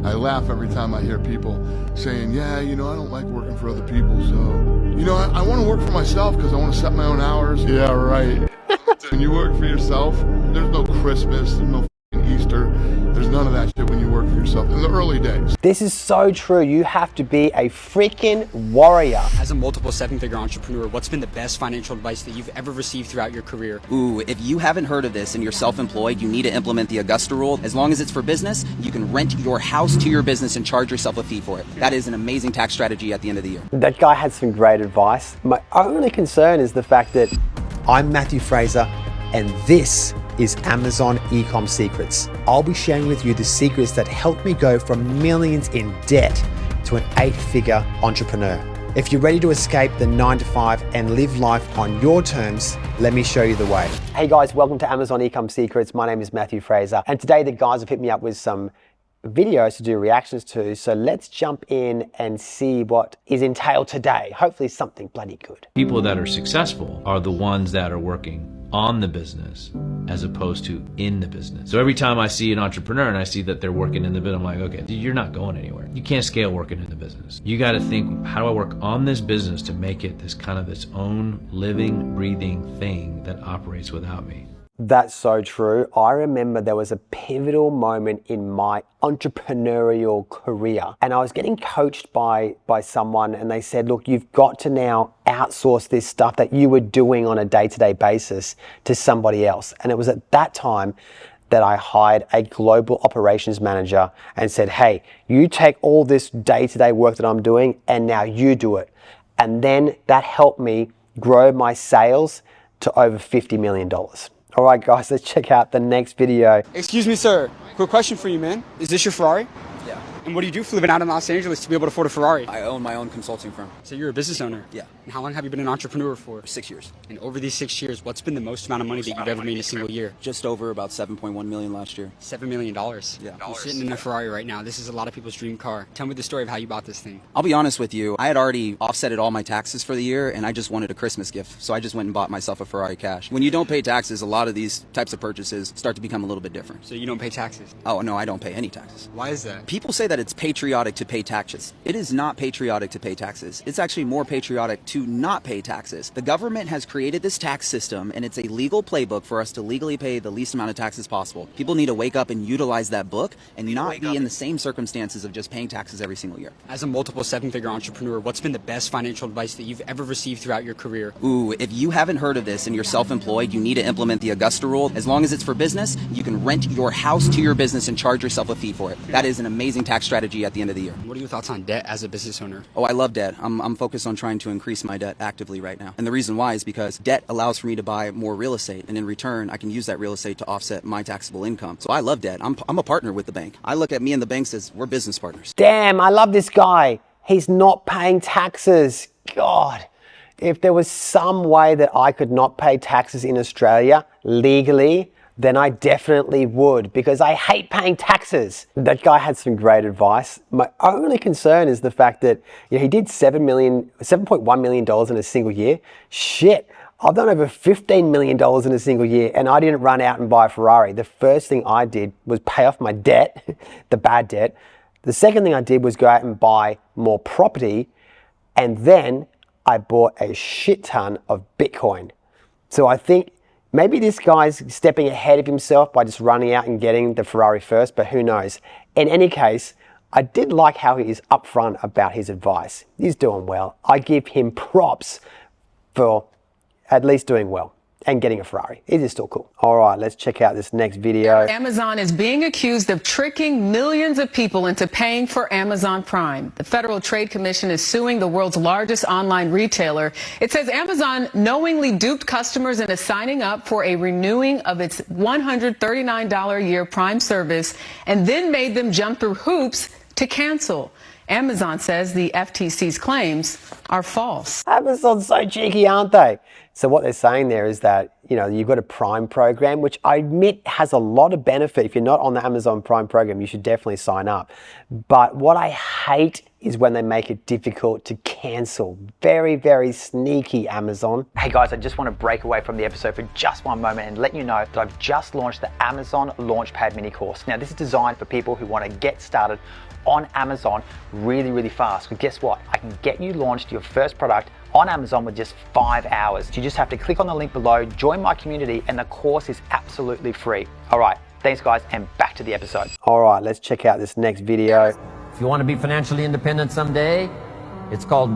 I laugh every time I hear people saying, yeah, you know, I don't like working for other people, so, you know, I want to work for myself because I want to set my own hours. Yeah, right. When you work for yourself, there's no Christmas, there's no Easter, there's none of that shit when you work for yourself in the early days. This is so true. You have to be a freaking warrior. As a multiple seven-figure entrepreneur, what's been the best financial advice that you've ever received throughout your career? Ooh, if you haven't heard of this and you're self-employed, you need to implement the Augusta rule. As long as it's for business, you can rent your house to your business and charge yourself a fee for it. That is an amazing tax strategy at the end of the year. That guy had some great advice. My only concern is the fact that I'm Matthew Fraser, and this is Amazon Ecom Secrets. I'll be sharing with you the secrets that helped me go from millions in debt to an 8-figure entrepreneur. If you're ready to escape the 9-to-5 and live life on your terms, let me show you the way. Hey guys, welcome to Amazon Ecom Secrets. My name is Matthew Fraser, and today the guys have hit me up with some videos to do reactions to. So let's jump in and see what is entailed today. Hopefully something bloody good. People that are successful are the ones that are working on the business as opposed to in the business. So every time I see an entrepreneur and I see that they're working in the business, I'm like, okay, dude, you're not going anywhere. You can't scale working in the business. You got to think, how do I work on this business to make it this kind of its own living, breathing thing that operates without me? That's so true. I remember there was a pivotal moment in my entrepreneurial career, and I was getting coached by someone, and they said, look, you've got to now outsource this stuff that you were doing on a day-to-day basis to somebody else. And it was at that time that I hired a global operations manager and said, hey, you take all this day-to-day work that I'm doing and now you do it. And then that helped me grow my sales to over $50 million. All right, guys, let's check out the next video. Excuse me, sir. Quick question for you, man. Is this your Ferrari? Yeah. And what do you do for living out in Los Angeles to be able to afford a Ferrari? I own my own consulting firm. So you're a business owner? Yeah. And how long have you been an entrepreneur for? 6 years. And over these 6 years, what's been the most amount of money that you've ever made in a single year? Just over about 7.1 million last year. $7 million. Yeah. You're sitting in a Ferrari right now. This is a lot of people's dream car. Tell me the story of how you bought this thing. I'll be honest with you, I had already offsetted all my taxes for the year and I just wanted a Christmas gift. So I just went and bought myself a Ferrari cash. When you don't pay taxes, a lot of these types of purchases start to become a little bit different. So you don't pay taxes? Oh, no, I don't pay any taxes. Why is that? People say that it's patriotic to pay taxes. It is not patriotic to pay taxes. It's actually more patriotic to not pay taxes. The government has created this tax system and it's a legal playbook for us to legally pay the least amount of taxes possible. People need to wake up and utilize that book and not be in the same circumstances of just paying taxes every single year. As a multiple seven-figure entrepreneur, what's been the best financial advice that you've ever received throughout your career? Ooh, if you haven't heard of this and you're self-employed, you need to implement the Augusta rule. As long as it's for business, you can rent your house to your business and charge yourself a fee for it. That is an amazing tax strategy at the end of the year. What are your thoughts on debt as a business owner? Oh, I love debt. I'm focused on trying to increase my debt actively right now. And the reason why is because debt allows for me to buy more real estate. And in return, I can use that real estate to offset my taxable income. So I love debt. I'm a partner with the bank. I look at me and the banks as we're business partners. Damn, I love this guy. He's not paying taxes. God, if there was some way that I could not pay taxes in Australia legally, then I definitely would, because I hate paying taxes. That guy had some great advice. My only concern is the fact that he did $7.1 million in a single year. Shit, I've done over $15 million in a single year and I didn't run out and buy a Ferrari. The first thing I did was pay off my debt, the bad debt. The second thing I did was go out and buy more property, and then I bought a shit ton of Bitcoin. So I think maybe this guy's stepping ahead of himself by just running out and getting the Ferrari first, but who knows? In any case, I did like how he is upfront about his advice. He's doing well. I give him props for at least doing well and getting a Ferrari. It is still cool. All right, let's check out this next video. Amazon is being accused of tricking millions of people into paying for Amazon Prime. The Federal Trade Commission is suing the world's largest online retailer. It says Amazon knowingly duped customers into signing up for a renewing of its $139 a year Prime service and then made them jump through hoops to cancel. Amazon says the FTC's claims are false. Amazon's so cheeky, aren't they? So what they're saying there is that, you've got a Prime program, which I admit has a lot of benefit. If you're not on the Amazon Prime program, you should definitely sign up. But what I hate is when they make it difficult to cancel. Very, very sneaky, Amazon. Hey guys, I just want to break away from the episode for just one moment and let you know that I've just launched the Amazon Launchpad mini course. Now this is designed for people who want to get started on Amazon really, really fast. Because guess what? I can get you launched your first product on Amazon with just 5 hours. You just have to click on the link below, join my community, and the course is absolutely free. All right, thanks guys, and back to the episode. All right, let's check out this next video. If you want to be financially independent someday, it's called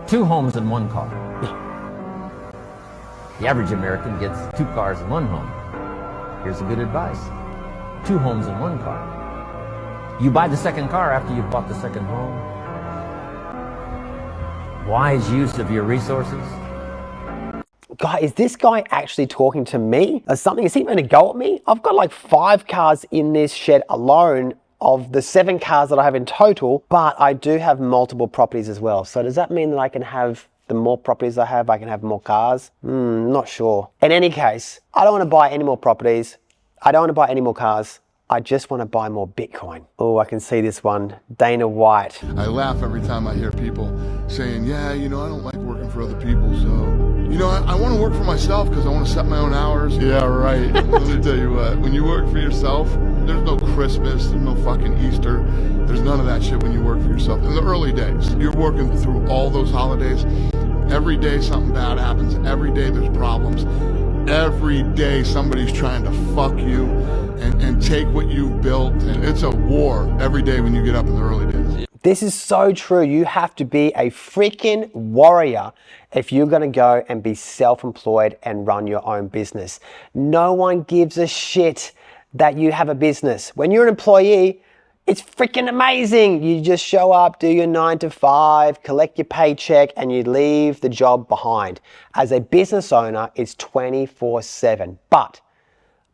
two homes and one car. The average American gets 2 cars and 1 home. Here's a good advice. 2 homes and 1 car. You buy the second car after you've bought the second home. Wise use of your resources. God, is this guy actually talking to me or something? Is he going to go at me? I've got like 5 cars in this shed alone of the 7 cars that I have in total, but I do have multiple properties as well. So does that mean that I can have, the more properties I can have more cars? Not sure. In any case, I don't want to buy any more properties. I don't want to buy any more cars. I just want to buy more Bitcoin. Oh, I can see this one. Dana White. I laugh every time I hear people saying, yeah, I don't like working for other people, so, I want to work for myself because I want to set my own hours. Yeah, right. Let me tell you what, when you work for yourself, there's no Christmas, there's no fucking Easter, there's none of that shit when you work for yourself. In the early days, you're working through all those holidays. Every day something bad happens. Every day there's problems. Every day somebody's trying to fuck you and take what you've built, and it's a war every day when you get up in the early days. This is so true. You have to be a freaking warrior if you're going to go and be self-employed and run your own business. No one gives a shit that you have a business. When you're an employee, it's freaking amazing. You just show up, do your 9 to 5, collect your paycheck, and you leave the job behind. As a business owner, it's 24/7, but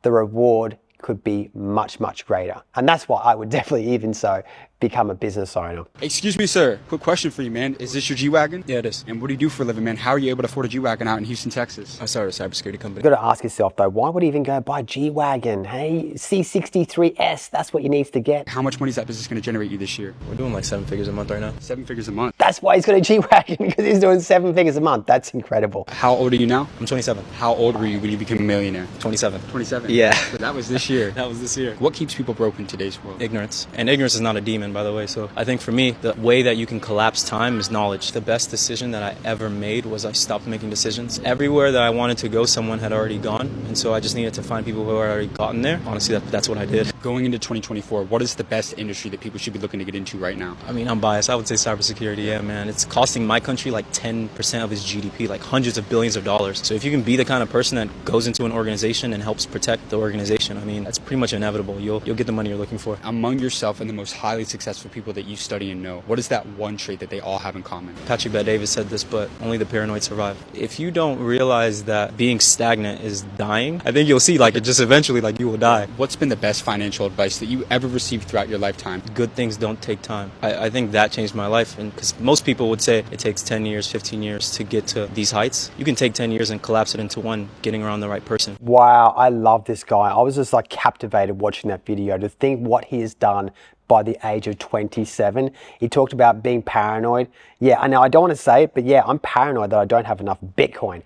the reward could be much, much greater. And that's why I would definitely even so become a business owner. Excuse me, sir. Quick question for you, man. Is this your G-Wagon? Yeah, it is. And what do you do for a living, man? How are you able to afford a G-Wagon out in Houston, Texas? I started a cybersecurity company. You've got to ask yourself though, why would he even go buy G-Wagon? Hey, C63S, that's what you need to get. How much money is that business going to generate you this year? We're doing like 7 figures a month right now. 7 figures a month. That's why he's got a G-Wagon, because he's doing 7 figures a month. That's incredible. How old are you now? I'm 27. How old were you when you became a millionaire? 27. 27? Yeah. So that was this year. That was this year. What keeps people broke in today's world? Ignorance. And ignorance is not a demon, by the way. So I think for me, the way that you can collapse time is knowledge. The best decision that I ever made was I stopped making decisions. Everywhere that I wanted to go, someone had already gone. And so I just needed to find people who had already gotten there. Honestly, that's what I did. Going into 2024, what is the best industry that people should be looking to get into right now? I mean, I'm biased. I would say cybersecurity. Yeah, man. It's costing my country like 10% of its GDP, like hundreds of billions of dollars. So if you can be the kind of person that goes into an organization and helps protect the organization, I mean, that's pretty much inevitable. You'll get the money you're looking for. Among yourself and the most highly successful people that you study and know, what is that one trait that they all have in common? Patrick Bet-David said this, but only the paranoid survive. If you don't realize that being stagnant is dying, I think you'll see like it just eventually like you will die. What's been the best financial advice that you ever received throughout your lifetime? Good things don't take time. I think that changed my life, and because most people would say it takes 10 years, 15 years to get to these heights. You can take 10 years and collapse it into one, getting around the right person. Wow, I love this guy. I was just like captivated watching that video to think what he has done by the age of 27. He talked about being paranoid. Yeah, I know I don't want to say it, but yeah, I'm paranoid that I don't have enough Bitcoin.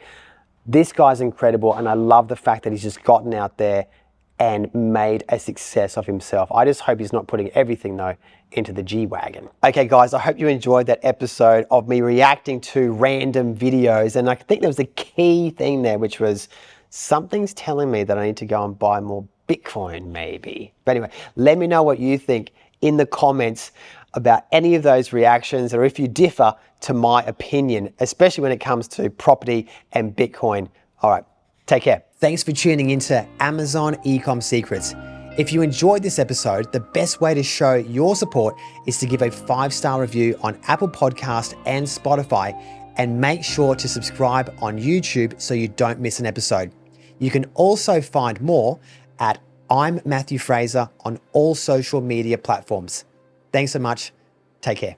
This guy's incredible, and I love the fact that he's just gotten out there and made a success of himself. I just hope he's not putting everything though into the G-Wagon. Okay guys, I hope you enjoyed that episode of me reacting to random videos, and I think there was a key thing there, which was something's telling me that I need to go and buy more Bitcoin maybe. But anyway, let me know what you think in the comments about any of those reactions, or if you differ to my opinion, especially when it comes to property and Bitcoin. All right, take care. Thanks for tuning into Amazon Ecom Secrets. If you enjoyed this episode, the best way to show your support is to give a 5-star review on Apple Podcast and Spotify, and make sure to subscribe on YouTube so you don't miss an episode. You can also find more at I'm Matthew Fraser on all social media platforms. Thanks so much. Take care.